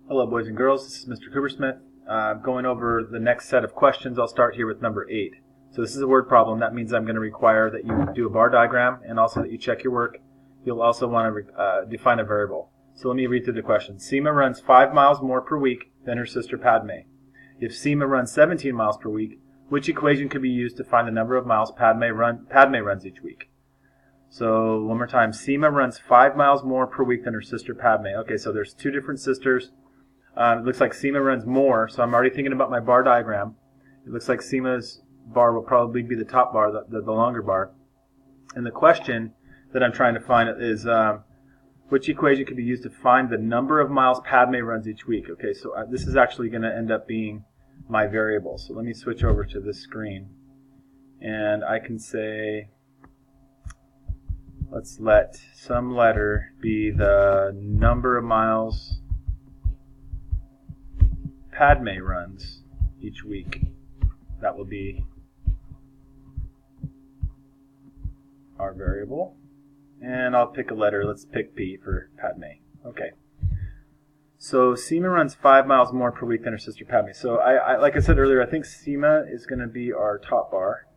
Hello boys and girls, this is Mr. Coopersmith. Going over the next set of questions. I'll start here with number 8. So this is a word problem. That means I'm going to require that you do a bar diagram and also that you check your work. You'll also want to define a variable. So let me read through the question. Seema runs 5 miles more per week than her sister Padme. If Seema runs 17 miles per week, which equation could be used to find the number of miles Padme runs each week? So one more time. Seema runs 5 miles more per week than her sister Padme. Okay, so there's two different sisters. It looks like Seema runs more, so I'm already thinking about my bar diagram. It looks like Seema's bar will probably be the top bar, the longer bar. And the question that I'm trying to find is which equation could be used to find the number of miles Padme runs each week? Okay, so this is actually going to end up being my variable. So let me switch over to this screen. And I can say, let's let some letter be the number of miles Padme runs each week. That will be our variable. And I'll pick a letter. Let's pick P for Padme. Okay. So Seema runs 5 miles more per week than her sister Padme. So I like I said earlier, I think Seema is going to be our top bar.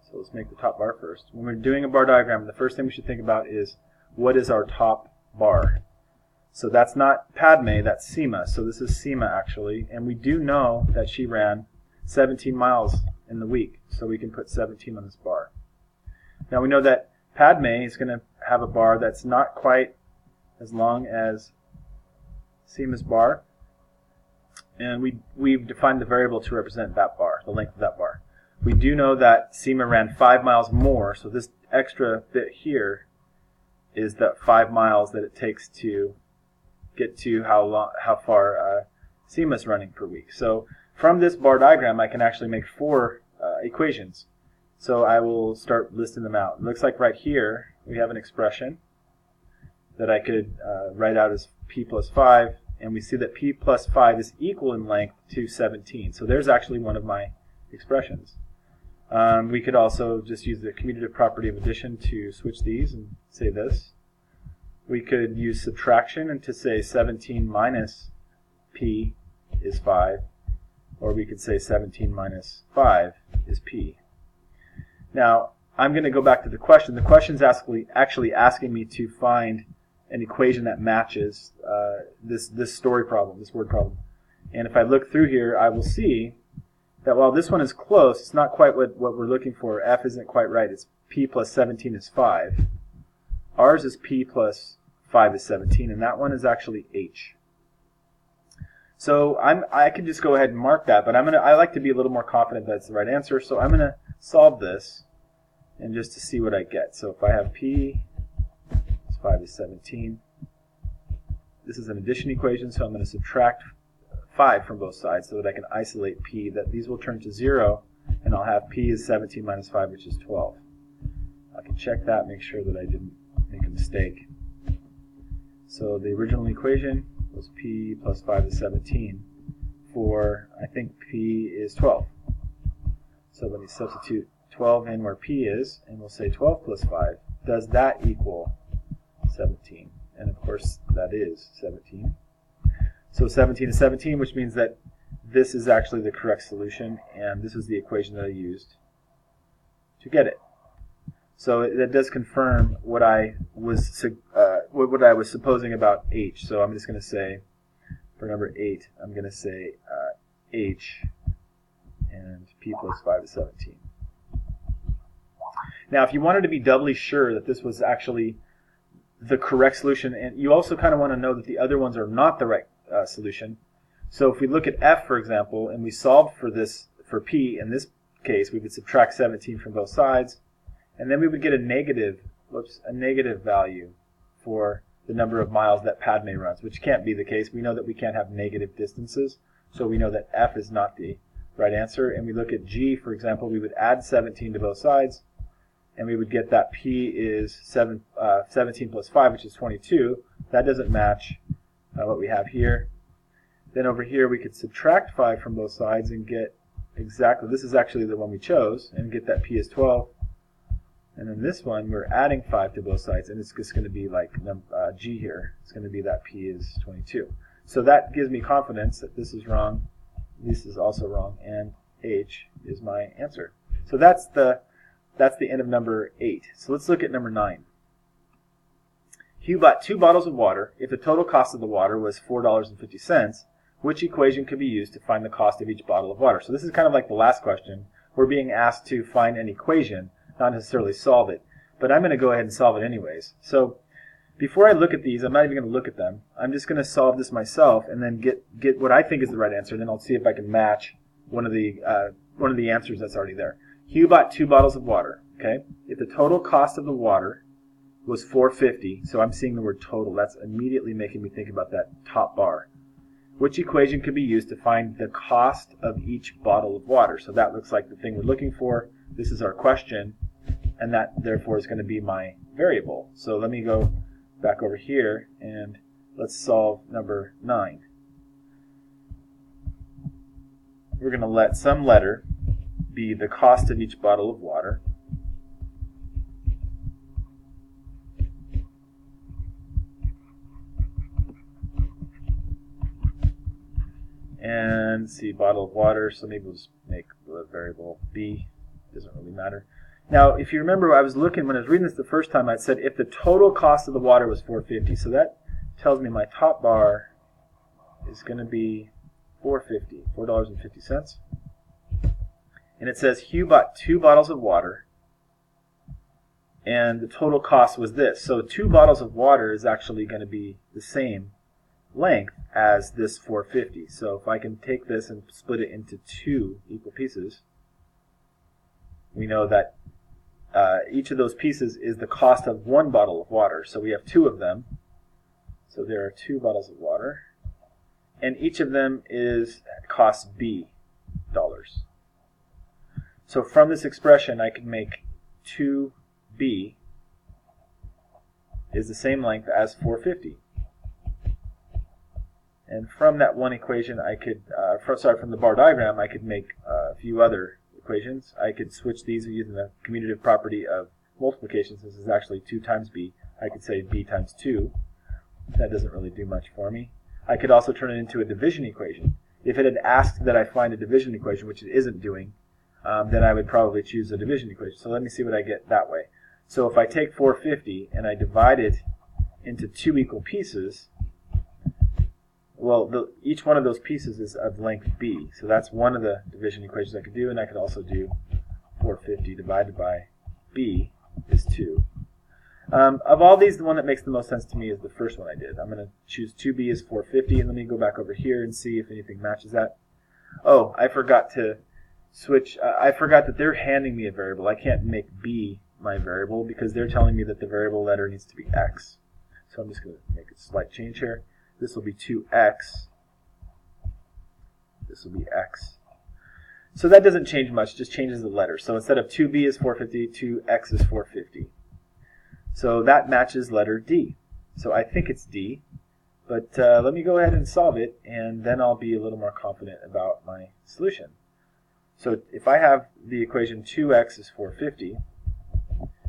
So let's make the top bar first. When we're doing a bar diagram, the first thing we should think about is what is our top bar? So that's not Padme, that's Seema. So this is Seema actually. And we do know that she ran 17 miles in the week. So we can put 17 on this bar. Now we know that Padme is going to have a bar that's not quite as long as Seema's bar. And we've defined the variable to represent that bar, the length of that bar. We do know that Seema ran 5 miles more. So this extra bit here is the 5 miles that it takes to get to how far Seema's running per week. So from this bar diagram, I can actually make 4 equations. So I will start listing them out. It looks like right here we have an expression that I could write out as P plus 5, and we see that P plus 5 is equal in length to 17. So there's actually one of my expressions. We could also just use the commutative property of addition to switch these and say this. We could use subtraction and to say 17 minus P is 5, or we could say 17 minus 5 is P. Now, I'm going to go back to the question. The question's actually asking me to find an equation that matches this story problem, this word problem. And if I look through here, I will see that while this one is close, it's not quite what we're looking for. F isn't quite right. It's P plus 17 is 5. Ours is P plus 5 is 17, and that one is actually H. So I can just go ahead and mark that, but I like to be a little more confident that it's the right answer, so I'm going to solve this and just to see what I get. So if I have P plus 5 is 17, this is an addition equation, so I'm going to subtract 5 from both sides so that I can isolate P, that these will turn to 0, and I'll have P is 17 minus 5, which is 12. I can check that, make sure that I didn't make a mistake. So the original equation was P plus 5 is 17 for, I think P is 12. So let me substitute 12 in where P is, and we'll say 12 plus 5. Does that equal 17? And of course that is 17. So 17 is 17, which means that this is actually the correct solution, and this is the equation that I used to get it. So that does confirm what I was supposing about H. So I'm just going to say, for number 8, I'm going to say H and P plus 5 is 17. Now, if you wanted to be doubly sure that this was actually the correct solution, and you also kind of want to know that the other ones are not the right solution. So if we look at F, for example, and we solved for P, in this case, we would subtract 17 from both sides, and then we would get a negative value for the number of miles that Padme runs, which can't be the case. We know that we can't have negative distances, so we know that F is not the right answer. And we look at G, for example, we would add 17 to both sides, and we would get that P is 17 plus 5, which is 22. That doesn't match what we have here. Then over here we could subtract 5 from both sides and get exactly, this is actually the one we chose, and get that P is 12. And then this one, we're adding 5 to both sides, and it's just going to be like G here. It's going to be that P is 22. So that gives me confidence that this is wrong, this is also wrong, and H is my answer. So that's the end of number 8. So let's look at number 9. Hugh bought 2 bottles of water. If the total cost of the water was $4.50, which equation could be used to find the cost of each bottle of water? So this is kind of like the last question. We're being asked to find an equation, not necessarily solve it. But I'm going to go ahead and solve it anyways. So before I look at these, I'm not even going to look at them. I'm just going to solve this myself and then get what I think is the right answer. And then I'll see if I can match one of the answers that's already there. Hugh bought 2 bottles of water. Okay. If the total cost of the water was $4.50, so I'm seeing the word total. That's immediately making me think about that top bar. Which equation could be used to find the cost of each bottle of water? So that looks like the thing we're looking for. This is our question, and that therefore is going to be my variable. So let me go back over here and let's solve number 9. We're going to let some letter be the cost of each bottle of water. And see, bottle of water, so maybe we'll just make the variable B. Doesn't really matter. Now, if you remember, I was looking, when I was reading this the first time, I said if the total cost of the water was $4.50. So that tells me my top bar is going to be $4.50. And it says Hugh bought 2 bottles of water, and the total cost was this. So 2 bottles of water is actually going to be the same length as this $4.50. So if I can take this and split it into 2 equal pieces, we know that each of those pieces is the cost of 1 bottle of water. So we have 2 of them. So there are 2 bottles of water. And each of them costs B dollars. So from this expression, I can make 2B is the same length as $4.50. And from that one equation, I could, from the bar diagram, I could make a few other equations. I could switch these using the commutative property of multiplication. This is actually 2 times b. I could say b times 2. That doesn't really do much for me. I could also turn it into a division equation. If it had asked that I find a division equation, which it isn't doing, then I would probably choose a division equation. So let me see what I get that way. So if I take 450 and I divide it into 2 equal pieces, well, each one of those pieces is of length b. So that's one of the division equations I could do, and I could also do 450 divided by b is 2. Of all these, the one that makes the most sense to me is the first one I did. I'm going to choose 2b as 450, and let me go back over here and see if anything matches that. Oh, I forgot to switch. I forgot that they're handing me a variable. I can't make b my variable because they're telling me that the variable letter needs to be x. So I'm just going to make a slight change here. This will be 2x. This will be x. So that doesn't change much, just changes the letter. So instead of 2b is 450, 2x is 450. So that matches letter D. So I think it's D. But let me go ahead and solve it, and then I'll be a little more confident about my solution. So if I have the equation 2x is 450,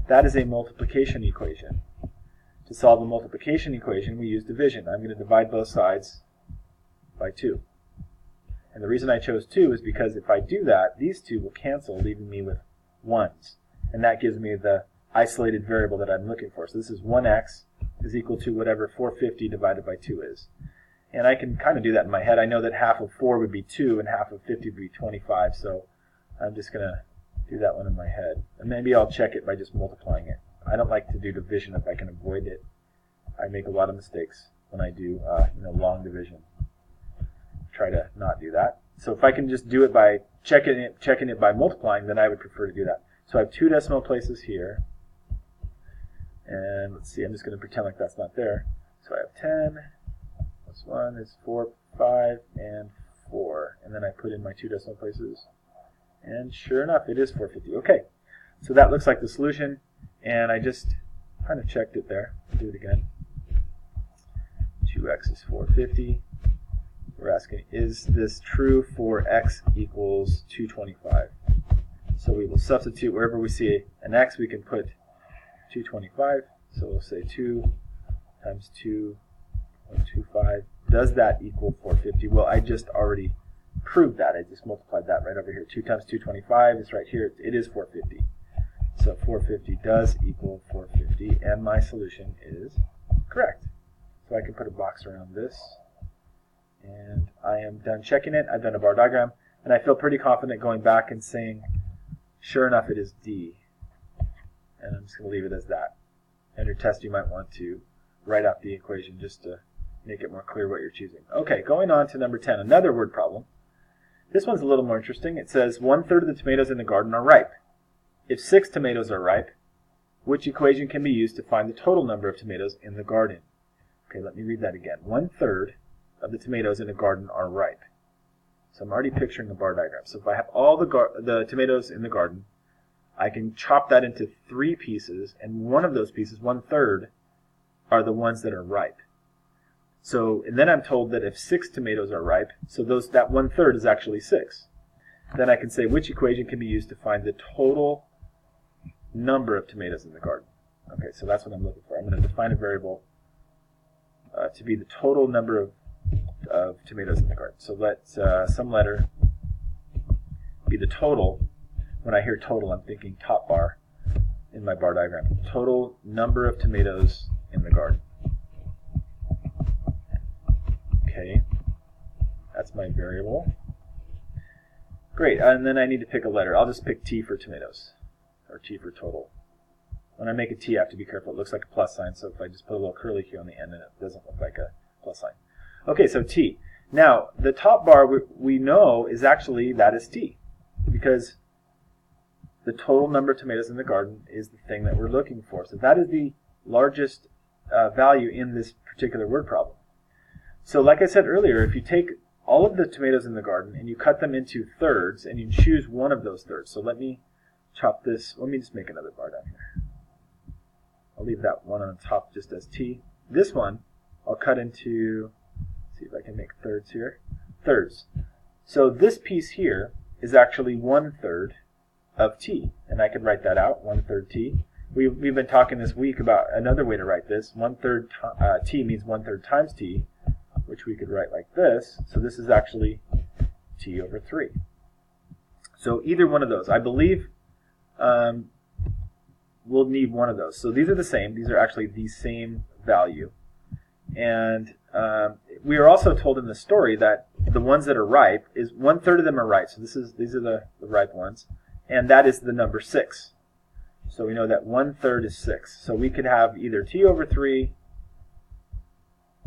that is a multiplication equation. To solve the multiplication equation, we use division. I'm going to divide both sides by 2. And the reason I chose 2 is because if I do that, these 2 will cancel, leaving me with 1s. And that gives me the isolated variable that I'm looking for. So this is 1x is equal to whatever 450 divided by 2 is. And I can kind of do that in my head. I know that half of 4 would be 2 and half of 50 would be 25. So I'm just going to do that one in my head. And maybe I'll check it by just multiplying it. I don't like to do division if I can avoid it. I make a lot of mistakes when I do long division. Try to not do that. So if I can just do it by checking it by multiplying, then I would prefer to do that. So I have 2 decimal places here. And let's see, I'm just going to pretend like that's not there. So I have 10 plus 1 is 4, 5, and 4. And then I put in my 2 decimal places. And sure enough, it is 450. Okay, so that looks like the solution. And I just kind of checked it there. I'll do it again. 2x is 450. We're asking, is this true for x equals 225? So we will substitute wherever we see an x, we can put 225. So we'll say 2 times 2.25 does that equal 450? Well, I just already proved that. I just multiplied that right over here. 2 times 225 is right here. It is 450. So 450 does equal 450, and my solution is correct. So I can put a box around this, and I am done checking it. I've done a bar diagram, and I feel pretty confident going back and saying, sure enough, it is D. And I'm just going to leave it as that. In your test, you might want to write out the equation just to make it more clear what you're choosing. Okay, going on to number 10, another word problem. This one's a little more interesting. It says 1/3 of the tomatoes in the garden are ripe. If 6 tomatoes are ripe, which equation can be used to find the total number of tomatoes in the garden? Okay, let me read that again. 1/3 of the tomatoes in the garden are ripe. So I'm already picturing a bar diagram. So if I have all the tomatoes in the garden, I can chop that into 3 pieces, and one of those pieces, 1/3, are the ones that are ripe. So, and then I'm told that if 6 tomatoes are ripe, so that 1/3 is actually 6. Then I can say which equation can be used to find the total number of tomatoes in the garden. Okay, so that's what I'm looking for. I'm going to define a variable to be the total number of tomatoes in the garden. So let some letter be the total. When I hear total, I'm thinking top bar in my bar diagram. Total number of tomatoes in the garden. Okay, that's my variable. Great, and then I need to pick a letter. I'll just pick T for tomatoes, or T for total. When I make a T, I have to be careful. It looks like a plus sign, so if I just put a little curly Q on the end, then it doesn't look like a plus sign. Okay, so T. Now, the top bar we know is actually, that is T, because the total number of tomatoes in the garden is the thing that we're looking for. So that is the largest value in this particular word problem. So like I said earlier, if you take all of the tomatoes in the garden and you cut them into thirds and you choose one of those thirds. So let me chop this. Let me just make another bar down here. I'll leave that one on top just as T. This one I'll cut into, see if I can make thirds here. Thirds. So this piece here is actually 1/3 of T, and I could write that out, 1/3 T. We've been talking this week about another way to write this. 1/3 T means 1/3 times T, which we could write like this. So this is actually T over 3. So either one of those. I believe we'll need one of those. So these are the same. These are actually the same value. And we are also told in the story that the ones that are ripe, is 1/3 of them are ripe. So these are the ripe ones. And that is the number 6. So we know that 1/3 is 6. So we could have either T over 3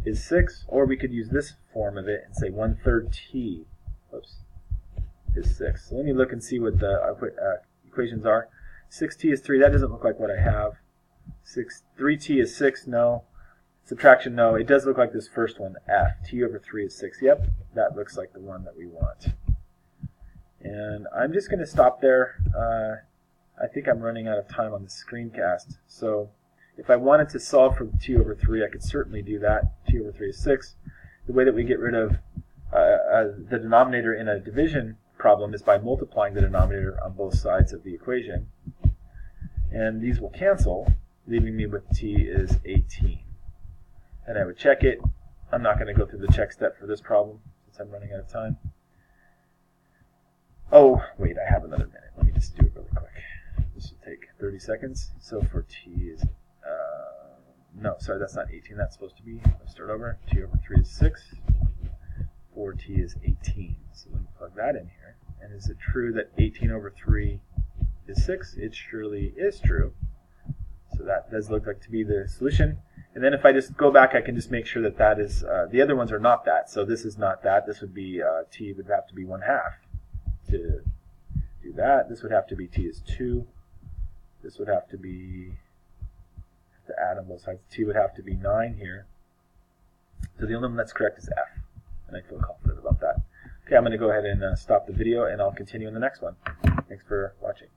is 6, or we could use this form of it and say 1/3 T is 6. So let me look and see what the equations are. 6T is 3. That doesn't look like what I have. 3T is 6. No. Subtraction, no. It does look like this first one, F. T over 3 is 6. Yep, that looks like the one that we want. And I'm just going to stop there. I think I'm running out of time on the screencast. So if I wanted to solve for T over 3, I could certainly do that. T over 3 is 6. The way that we get rid of the denominator in a division problem is by multiplying the denominator on both sides of the equation. And these will cancel, leaving me with T is 18. And I would check it. I'm not going to go through the check step for this problem since I'm running out of time. Oh, wait, I have another minute. Let me just do it really quick. This will take 30 seconds. So for T is, no, sorry, that's not 18. That's supposed to be, let's start over. T over 3 is 6. 4T is 18. So let me plug that in here. And is it true that 18 over 3 is 6? It surely is true. So that does look like to be the solution. And then if I just go back, I can just make sure that that is, the other ones are not that. So this is not that. This would be, T would have to be 1/2 to do that. This would have to be T is 2. This would have to be, to add on both sides, T would have to be 9 here. So the only one that's correct is F. And I feel confident about that. Okay, I'm going to go ahead and stop the video, and I'll continue in the next one. Thanks for watching.